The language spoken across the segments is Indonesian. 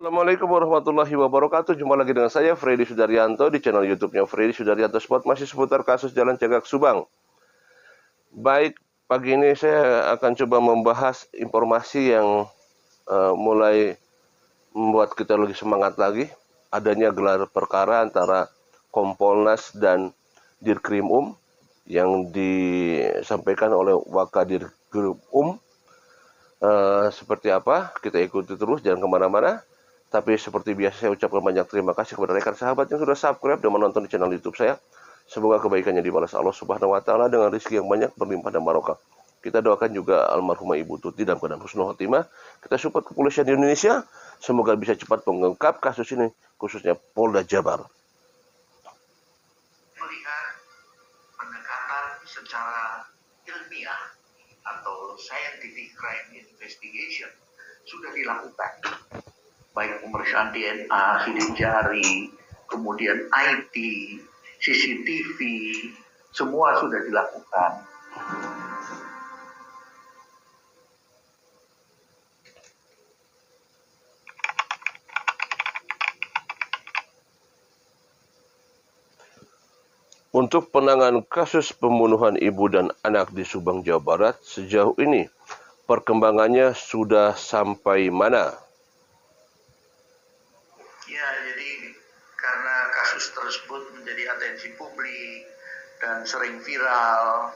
Assalamualaikum warahmatullahi wabarakatuh. Jumpa lagi dengan saya Freddy Sudaryanto di channel YouTube-nya Freddy Sudaryanto Spot, masih seputar kasus Jalan Cagak Subang. Baik, pagi ini saya akan coba membahas informasi yang mulai membuat kita lebih semangat lagi. Adanya gelar perkara antara Kompolnas dan Dirkrim yang disampaikan oleh Wakadinrkrim. Seperti apa? Kita ikuti terus, jangan kemana-mana. Tapi seperti biasa saya ucapkan banyak terima kasih kepada rekan sahabat yang sudah subscribe dan menonton di channel YouTube saya. Semoga kebaikannya dibalas Allah Subhanahu wa taala dengan rezeki yang banyak, berlimpah dan barokah. Kita doakan juga almarhumah Ibu Tuti dalam keadaan husnul khotimah. Kita support kepolisian di Indonesia, semoga bisa cepat mengungkap kasus ini, khususnya Polda Jabar. Melihat pendekatan secara ilmiah atau scientific crime investigation sudah dilakukan, baik pemeriksaan DNA, sidik jari, kemudian IT, CCTV, semua sudah dilakukan. Untuk penanganan kasus pembunuhan ibu dan anak di Subang, Jawa Barat, sejauh ini perkembangannya sudah sampai mana? Ya, jadi karena kasus tersebut menjadi atensi publik dan sering viral,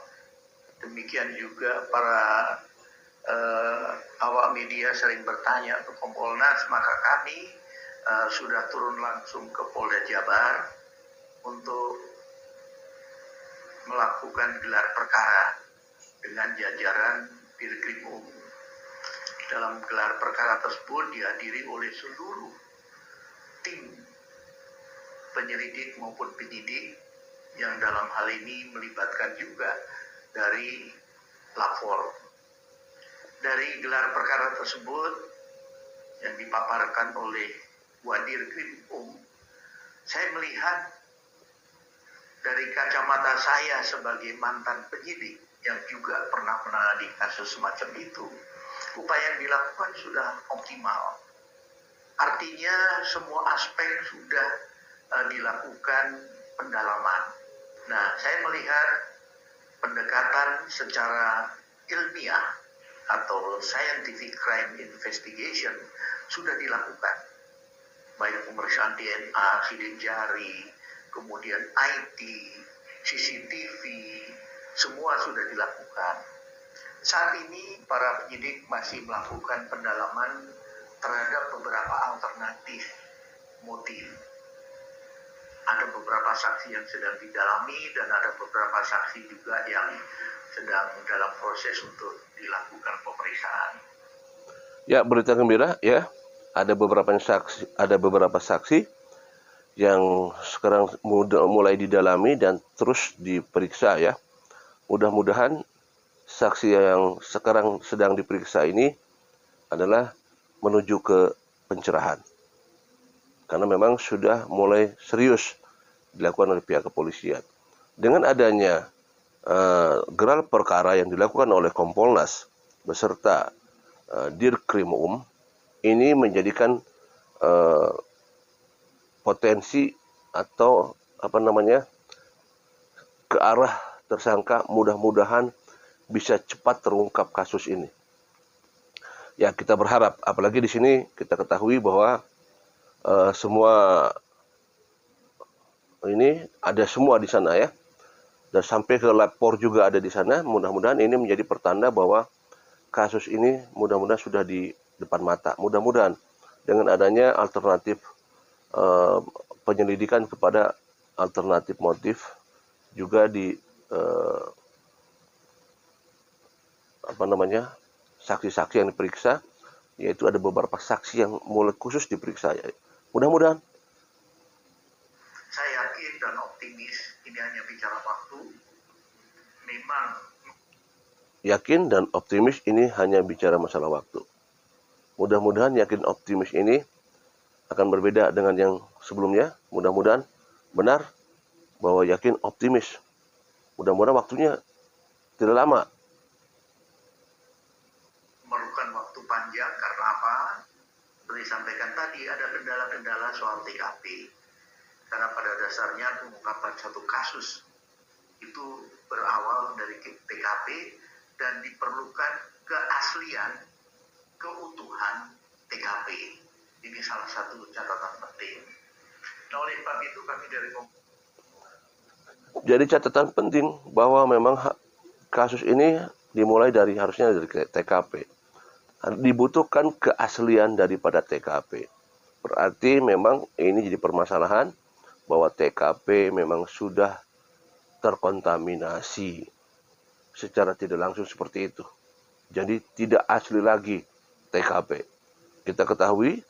demikian juga para awak media sering bertanya ke Kompolnas, maka kami sudah turun langsung ke Polda Jabar untuk melakukan gelar perkara dengan jajaran Dirkrim. Dalam gelar perkara tersebut dihadiri oleh seluruh tim penyelidik maupun penyidik yang dalam hal ini melibatkan juga dari lapor. Dari gelar perkara tersebut yang dipaparkan oleh Wadirkrim, saya melihat dari kacamata saya sebagai mantan penyidik yang juga pernah menangani kasus semacam itu, upaya yang dilakukan sudah optimal. Artinya semua aspek sudah dilakukan pendalaman. Nah, saya melihat pendekatan secara ilmiah atau scientific crime investigation sudah dilakukan, baik pemeriksaan DNA, sidik jari, kemudian IT, CCTV, semua sudah dilakukan. Saat ini para penyidik masih melakukan pendalaman terhadap beberapa alternatif motif. Ada beberapa saksi yang sedang didalami dan ada beberapa saksi juga yang sedang dalam proses untuk dilakukan pemeriksaan. Ya, berita gembira ya. Ada beberapa saksi yang sekarang mulai didalami dan terus diperiksa ya. Mudah-mudahan saksi yang sekarang sedang diperiksa ini adalah menuju ke pencerahan. Karena memang sudah mulai serius dilakukan oleh pihak kepolisian. Dengan adanya gelar perkara yang dilakukan oleh Kompolnas beserta Dirkrim ini menjadikan potensi atau ke arah tersangka, mudah-mudahan bisa cepat terungkap kasus ini. Ya, kita berharap, apalagi di sini kita ketahui bahwa semua ini ada semua di sana ya, dan sampai ke lapor juga ada di sana. Mudah-mudahan ini menjadi pertanda bahwa kasus ini mudah-mudahan sudah di depan mata. Mudah-mudahan dengan adanya alternatif penyelidikan kepada alternatif motif juga di saksi-saksi yang diperiksa, yaitu ada beberapa saksi yang mulai khusus diperiksa ya. Mudah-mudahan. Saya yakin dan optimis ini hanya bicara waktu. Memang Yakin dan optimis ini hanya bicara masalah waktu. Mudah-mudahan yakin optimis ini akan berbeda dengan yang sebelumnya. Mudah-mudahan benar bahwa yakin optimis. Mudah-mudahan waktunya tidak lama. memerlukan waktu panjang karena apa? Seperti disampaikan tadi, ada ada kendala-kendala soal TKP. Karena pada dasarnya pengungkapan satu kasus itu berawal dari TKP dan diperlukan keaslian, keutuhan TKP. Ini salah satu catatan penting. Nah, oleh sebab itu kami dari Jadi catatan penting bahwa memang kasus ini dimulai dari harusnya dari TKP. Dibutuhkan keaslian daripada TKP. Berarti memang ini jadi permasalahan bahwa TKP memang sudah terkontaminasi secara tidak langsung seperti itu. Jadi tidak asli lagi TKP. Kita ketahui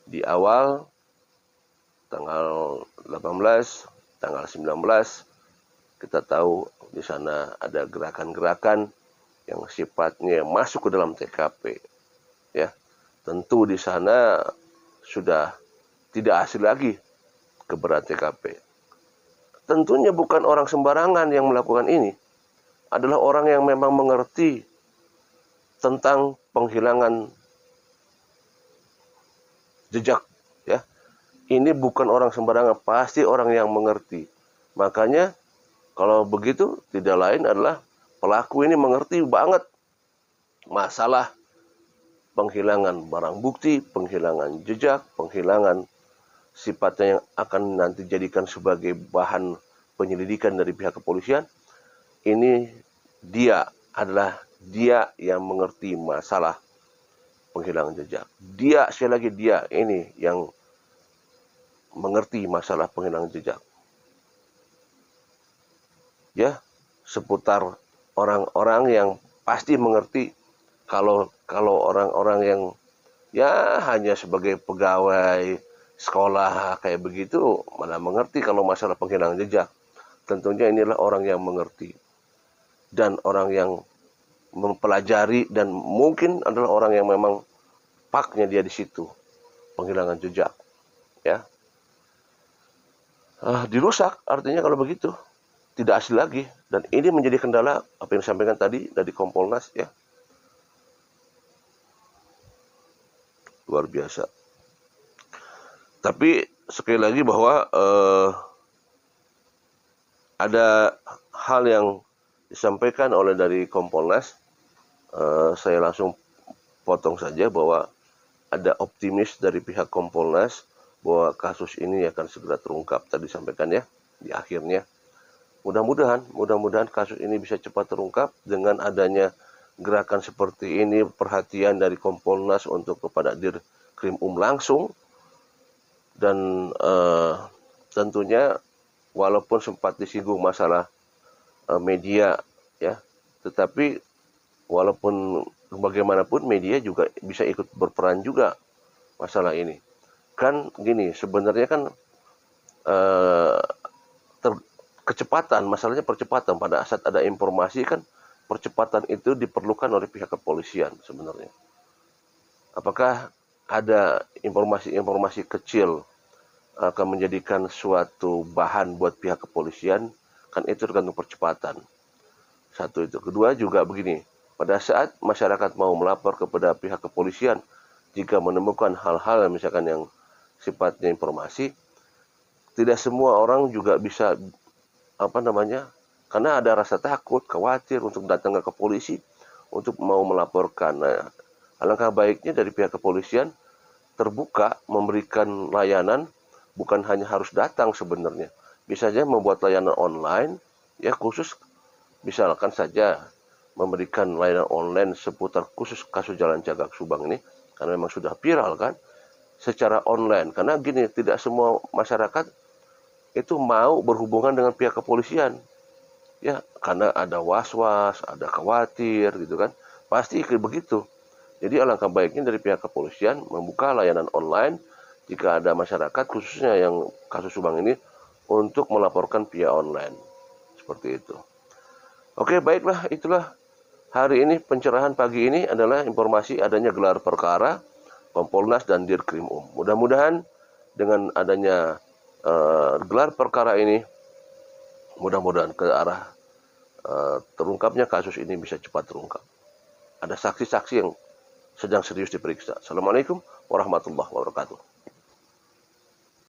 di awal tanggal 18, tanggal 19 kita tahu di sana ada gerakan-gerakan yang sifatnya masuk ke dalam TKP. Ya. Tentu di sana sudah tidak asli lagi keberadaan TKP. Tentunya bukan orang sembarangan yang melakukan ini. Adalah orang yang memang mengerti tentang penghilangan jejak. Ya, ini bukan orang sembarangan, pasti orang yang mengerti. Makanya kalau begitu tidak lain adalah pelaku ini mengerti banget masalah penghilangan barang bukti, penghilangan jejak, penghilangan sifatnya yang akan nanti jadikan sebagai bahan penyelidikan dari pihak kepolisian. Ini adalah dia yang mengerti masalah penghilangan jejak. Sekali lagi dia ini yang mengerti masalah penghilangan jejak. Ya, seputar orang-orang yang pasti mengerti kalau orang-orang yang ya hanya sebagai pegawai sekolah kayak begitu malah mengerti kalau masalah penghilangan jejak. Tentunya inilah orang yang mengerti dan orang yang mempelajari dan mungkin adalah orang yang memang paknya dia di situ penghilangan jejak. Ya, dirusak artinya kalau begitu tidak asli lagi dan ini menjadi kendala apa yang disampaikan tadi dari Kompolnas ya. Luar biasa. Tapi sekali lagi bahwa ada hal yang disampaikan oleh dari Kompolnas, saya langsung potong saja bahwa ada optimis dari pihak Kompolnas bahwa kasus ini akan segera terungkap. Tadi disampaikan ya di akhirnya. Mudah-mudahan kasus ini bisa cepat terungkap dengan adanya gerakan seperti ini, perhatian dari Kompolnas untuk kepada Dirkrimum langsung. Dan tentunya walaupun sempat disinggung masalah media ya, tetapi walaupun bagaimanapun media juga bisa ikut berperan juga masalah ini. Kan gini, sebenarnya kan kecepatan, masalahnya percepatan. Pada saat ada informasi kan percepatan itu diperlukan oleh pihak kepolisian sebenarnya. Apakah ada informasi-informasi kecil akan menjadikan suatu bahan buat pihak kepolisian, kan itu tergantung percepatan. Satu itu. Kedua juga begini, pada saat masyarakat mau melapor kepada pihak kepolisian, jika menemukan hal-hal misalkan yang sifatnya informasi, tidak semua orang juga bisa karena ada rasa takut, khawatir untuk datang ke polisi untuk mau melaporkan. Nah, alangkah baiknya dari pihak kepolisian terbuka memberikan layanan, bukan hanya harus datang sebenarnya. Bisa saja membuat layanan online, ya khusus misalkan saja memberikan layanan online seputar khusus kasus Jalan Cagak Subang ini, karena memang sudah viral kan, secara online. Karena gini, tidak semua masyarakat itu mau berhubungan dengan pihak kepolisian. Ya, karena ada was-was, ada khawatir gitu kan. Pasti begitu. Jadi alangkah baiknya dari pihak kepolisian membuka layanan online jika ada masyarakat khususnya yang kasus Subang ini untuk melaporkan via online. Seperti itu. Oke, baiklah, itulah hari ini pencerahan pagi ini adalah informasi adanya gelar perkara Kompolnas dan Dirkrimum. Mudah-mudahan dengan adanya gelar perkara ini, mudah-mudahan ke arah terungkapnya kasus ini bisa cepat terungkap. Ada saksi-saksi yang sedang serius diperiksa. Assalamualaikum warahmatullahi wabarakatuh.